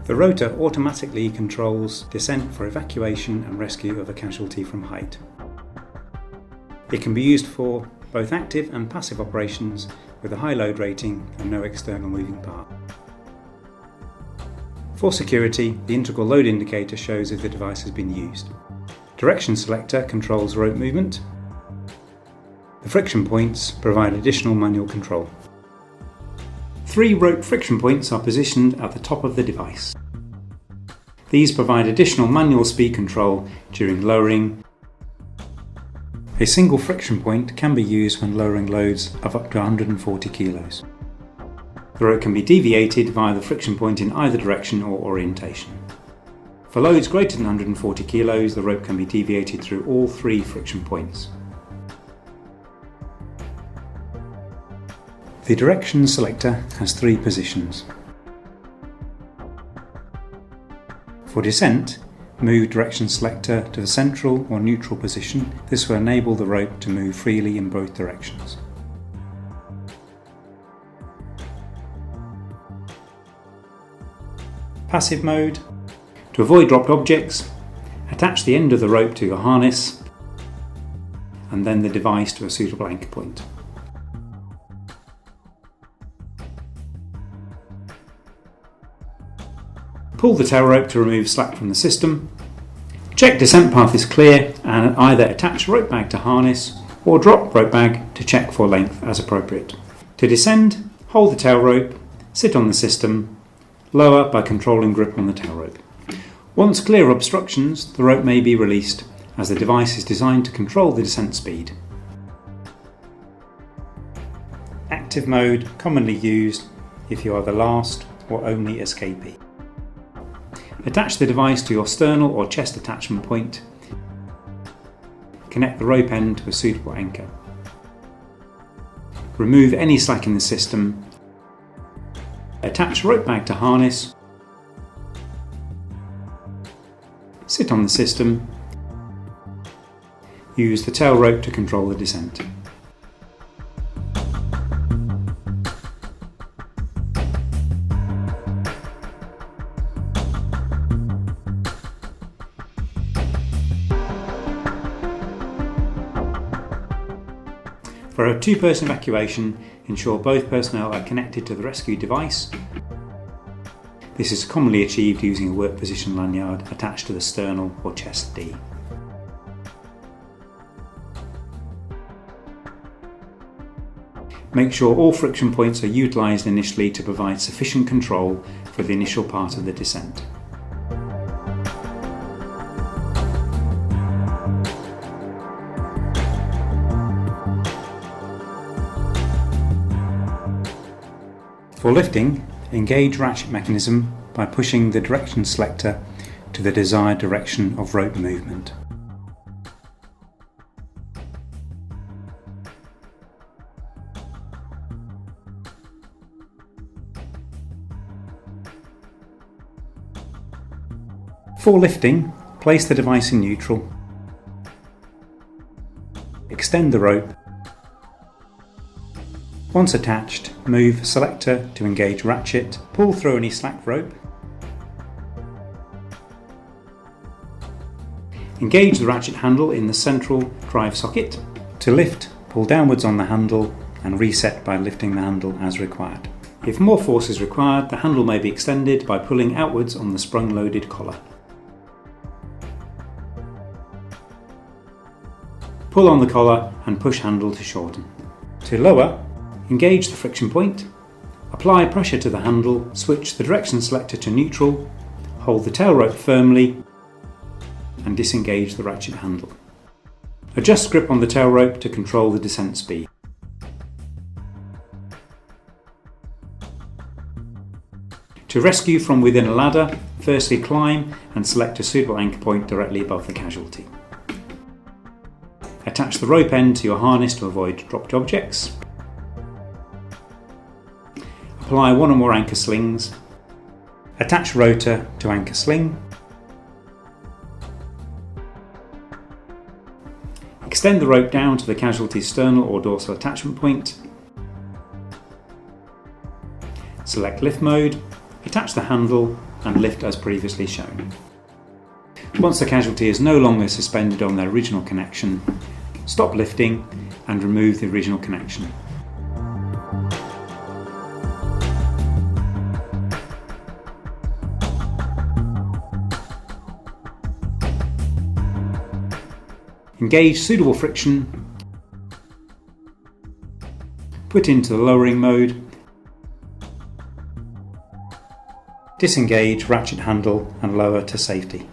The rotor automatically controls descent for evacuation and rescue of a casualty from height. It can be used for both active and passive operations with a high load rating and no external moving part. For security, the integral load indicator shows if the device has been used. Direction selector controls rope movement. The friction points provide additional manual control. 3 rope friction points are positioned at the top of the device. These provide additional manual speed control during lowering. A single friction point can be used when lowering loads of up to 140 kilos. The rope can be deviated via the friction point in either direction or orientation. For loads greater than 140 kilos, the rope can be deviated through all 3 friction points. The direction selector has 3 positions. For descent, move direction selector to the central or neutral position. This will enable the rope to move freely in both directions. Passive mode. To avoid dropped objects, attach the end of the rope to your harness and then the device to a suitable anchor point. Pull the tail rope to remove slack from the system. Check descent path is clear and either attach rope bag to harness or drop rope bag to check for length as appropriate. To descend, hold the tail rope, sit on the system, lower by controlling grip on the tail rope. Once clear of obstructions, the rope may be released as the device is designed to control the descent speed. Active mode, commonly used if you are the last or only escapee. Attach the device to your sternal or chest attachment point. Connect the rope end to a suitable anchor. Remove any slack in the system. Attach rope bag to harness. Sit on the system. Use the tail rope to control the descent. For a 2-person evacuation, ensure both personnel are connected to the rescue device. This is commonly achieved using a work position lanyard attached to the sternal or chest D. Make sure all friction points are utilised initially to provide sufficient control for the initial part of the descent. For lifting, engage ratchet mechanism by pushing the direction selector to the desired direction of rope movement. For lifting, place the device in neutral, extend the rope. Once attached, move selector to engage ratchet, pull through any slack rope. Engage the ratchet handle in the central drive socket. To lift, pull downwards on the handle and reset by lifting the handle as required. If more force is required, the handle may be extended by pulling outwards on the sprung-loaded collar. Pull on the collar and push handle to shorten. To lower, engage the friction point, apply pressure to the handle, switch the direction selector to neutral, hold the tail rope firmly and disengage the ratchet handle. Adjust grip on the tail rope to control the descent speed. To rescue from within a ladder, firstly climb and select a suitable anchor point directly above the casualty. Attach the rope end to your harness to avoid dropped objects. Apply 1 or more anchor slings. Attach rotor to anchor sling. Extend the rope down to the casualty's sternal or dorsal attachment point. Select lift mode. Attach the handle and lift as previously shown. Once the casualty is no longer suspended on their original connection, stop lifting and remove the original connection. Engage suitable friction, put into the lowering mode, disengage ratchet handle and lower to safety.